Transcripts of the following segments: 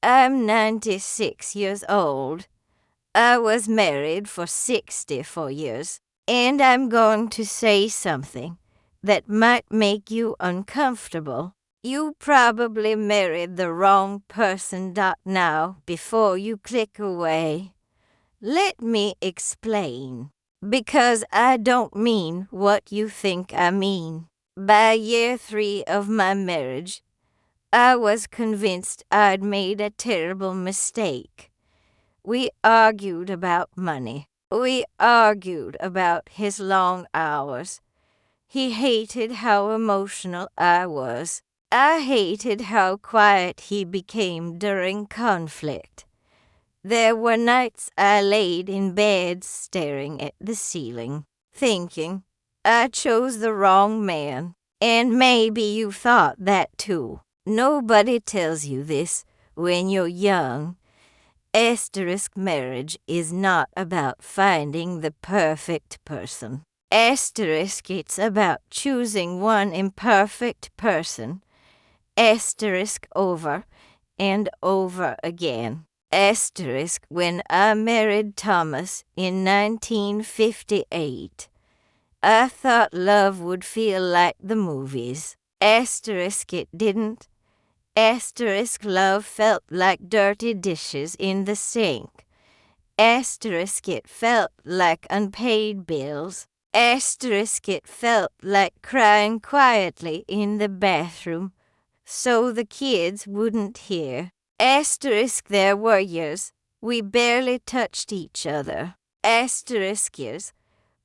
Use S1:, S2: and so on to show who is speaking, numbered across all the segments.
S1: I'm 96 years old. I was married for 64 years, and I'm going to say something that might make you uncomfortable. You probably married the wrong person. Now, before you click away, let me explain. Because I don't mean what you think I mean. By year 3 of my marriage, I was convinced I'd made a terrible mistake. We argued about money. We argued about his long hours. He hated how emotional I was. I hated how quiet he became during conflict. There were nights I laid in bed staring at the ceiling, thinking I chose the wrong man. And maybe you thought that too. Nobody tells you this when you're young. Marriage is not about finding the perfect person. It's about choosing one imperfect person. Over and over again. When I married Thomas in 1958, I thought love would feel like the movies. It didn't. Love felt like dirty dishes in the sink. It felt like unpaid bills. It felt like crying quietly in the bathroom so the kids wouldn't hear. There were years we barely touched each other. Years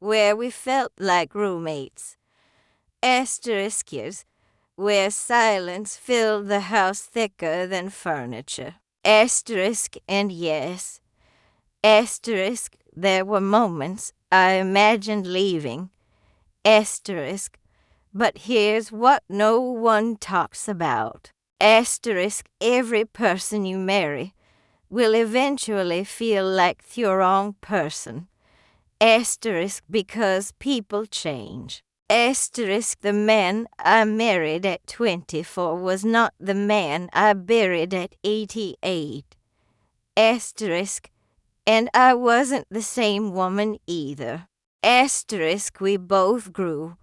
S1: where we felt like roommates. Years where silence filled the house thicker than furniture. And yes, there were moments I imagined leaving. But here's what no one talks about. Every person you marry will eventually feel like the wrong person. Because people change. The man I married at 24 was not the man I buried at 88. And I wasn't the same woman either. We both grew.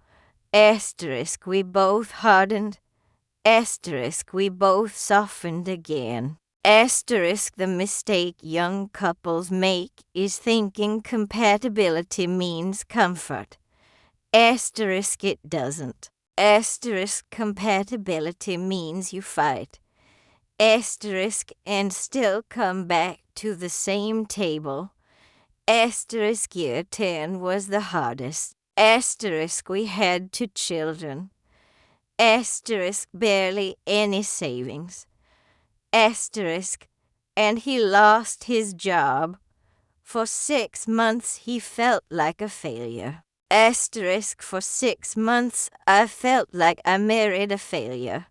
S1: We both hardened. We both softened again. The mistake young couples make is thinking compatibility means comfort. It doesn't. Compatibility means you fight. And still come back to the same table. Year 10 was the hardest. We had 2 children. Barely any savings. And he lost his job. For 6 months he felt like a failure. For 6 months I felt like I married a failure.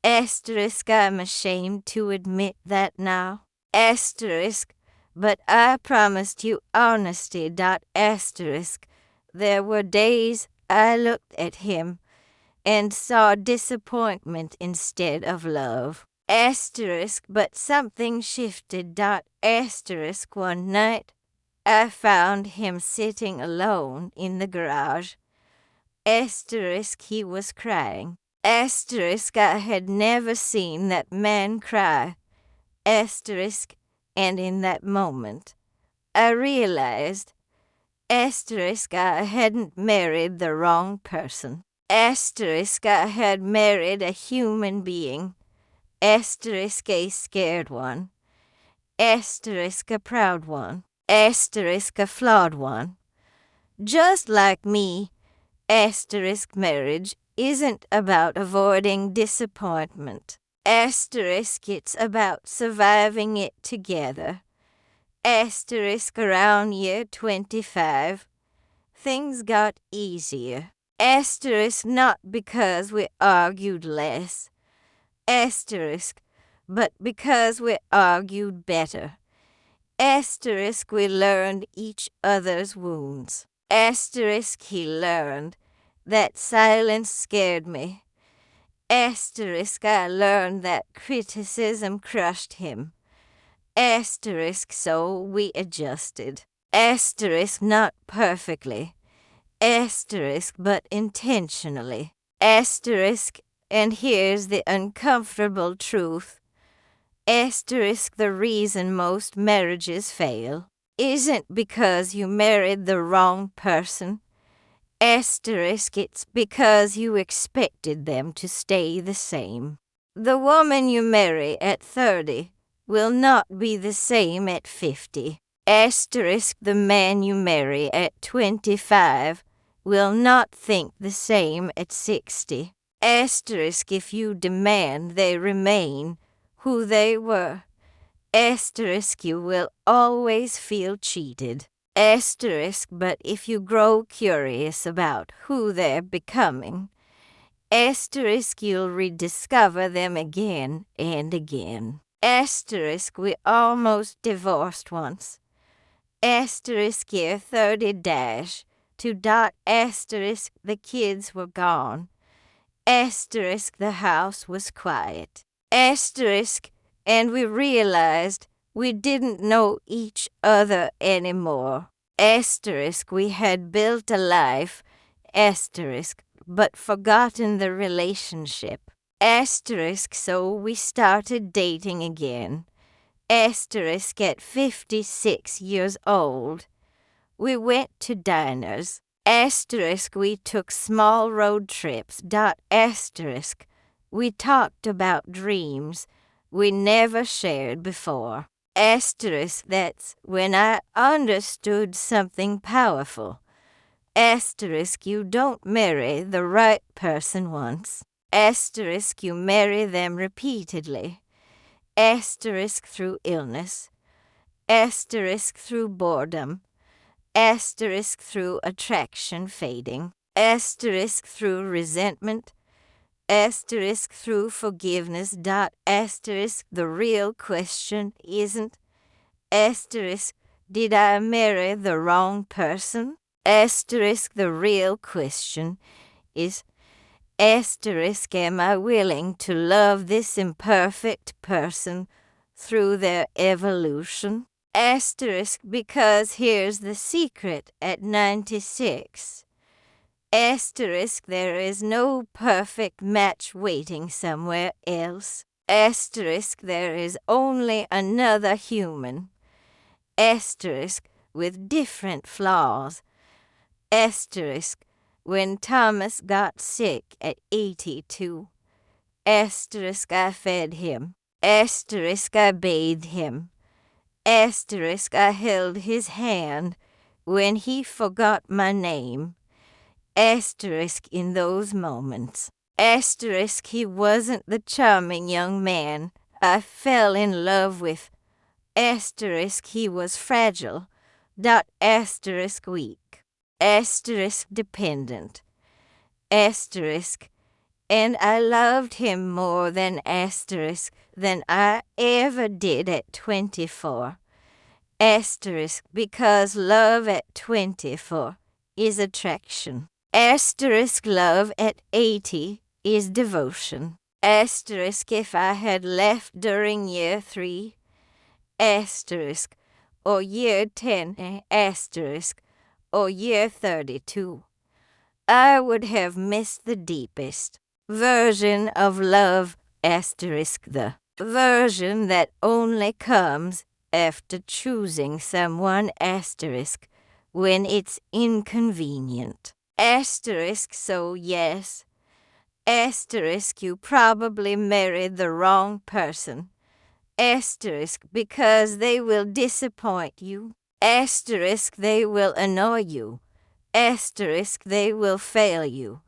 S1: I'm ashamed to admit that now. But I promised you honesty. There were days I looked at him and saw disappointment instead of love. But something shifted. One night I found him sitting alone in the garage. He was crying. I had never seen that man cry. And in that moment, I realized, I hadn't married the wrong person. I had married a human being. A scared one. A proud one. A flawed one. Just like me, marriage isn't about avoiding disappointment. It's about surviving it together. Around year 25, things got easier. Not because we argued less. But because we argued better. We learned each other's wounds. He learned that silence scared me. Asterisk, I learned that criticism crushed him. Asterisk, so we adjusted. Asterisk, not perfectly. Asterisk, but intentionally. Asterisk, and here's the uncomfortable truth. Asterisk, the reason most marriages fail isn't because you married the wrong person. Asterisk, it's because you expected them to stay the same. The woman you marry at 30 will not be the same at 50. Asterisk, the man you marry at 25 will not think the same at 60. Asterisk, if you demand they remain who they were. Asterisk, you will always feel cheated. Asterisk, but if you grow curious about who they're becoming, asterisk, you'll rediscover them again and again. Asterisk, we almost divorced once. Asterisk, year 30 dash, to dot asterisk, the kids were gone. Asterisk, the house was quiet. Asterisk, and we realized we didn't know each other anymore. Asterisk, we had built a life. Asterisk, but forgotten the relationship. Asterisk, so we started dating again. Asterisk, at 56 years old. We went to diners. Asterisk, we took small road trips. Asterisk, we talked about dreams we never shared before. Asterisk, that's when I understood something powerful. Asterisk, you don't marry the right person once. Asterisk, you marry them repeatedly. Asterisk, through illness. Asterisk, through boredom. Asterisk, through attraction fading. Asterisk, through resentment. Asterisk, through forgiveness. Asterisk, the real question isn't, asterisk, did I marry the wrong person? Asterisk, the real question is, asterisk, am I willing to love this imperfect person through their evolution? Asterisk, because here's the secret at 96. Asterisk, there is no perfect match waiting somewhere else. Asterisk, there is only another human. Asterisk, with different flaws. Asterisk, when Thomas got sick at 82. Asterisk, I fed him. Asterisk, I bathed him. Asterisk, I held his hand when he forgot my name. Asterisk, in those moments. Asterisk, he wasn't the charming young man I fell in love with. Asterisk, he was fragile. Asterisk, weak. Asterisk, dependent. Asterisk, and I loved him more than asterisk than I ever did at 24. Asterisk, because love at 24 is attraction. Asterisk, love at 80 is devotion. Asterisk, if I had left during year 3, asterisk, or year 10, asterisk, or year 32, I would have missed the deepest version of love, asterisk, the version that only comes after choosing someone, asterisk, when it's inconvenient. Asterisk, so yes. Asterisk, you probably married the wrong person. Asterisk, because they will disappoint you. Asterisk, they will annoy you. Asterisk, they will fail you.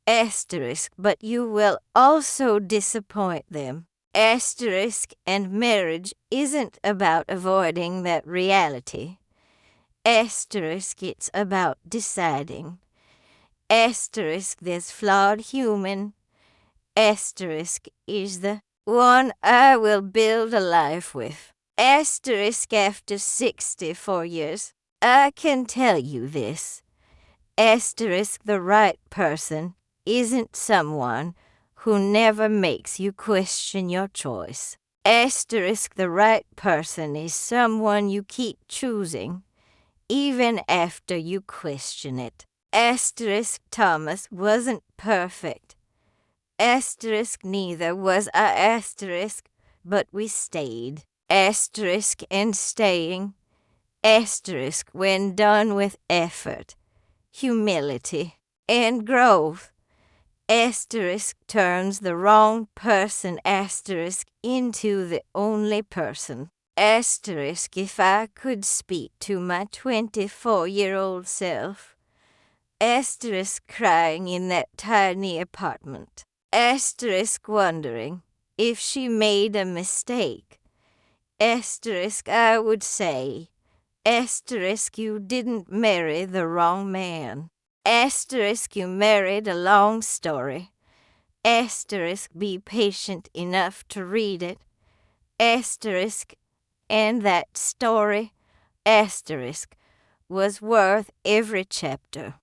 S1: Asterisk, but you will also disappoint them. Asterisk, and marriage isn't about avoiding that reality. Asterisk, it's about deciding. Asterisk, this flawed human. Asterisk is the one I will build a life with. Asterisk, after 64 years, I can tell you this. Asterisk, the right person isn't someone who never makes you question your choice. Asterisk, the right person is someone you keep choosing, even after you question it. Asterisk, Thomas wasn't perfect. Asterisk, neither was I. Asterisk, but we stayed. Asterisk, and staying. Asterisk, when done with effort, humility, and growth. Asterisk turns the wrong person, asterisk, into the only person. Asterisk, if I could speak to my 24-year-old self. Asterisk, crying in that tiny apartment. Asterisk, wondering if she made a mistake. Asterisk, I would say, asterisk, you didn't marry the wrong man. Asterisk, you married a long story. Asterisk, be patient enough to read it. Asterisk, and that story, asterisk, was worth every chapter.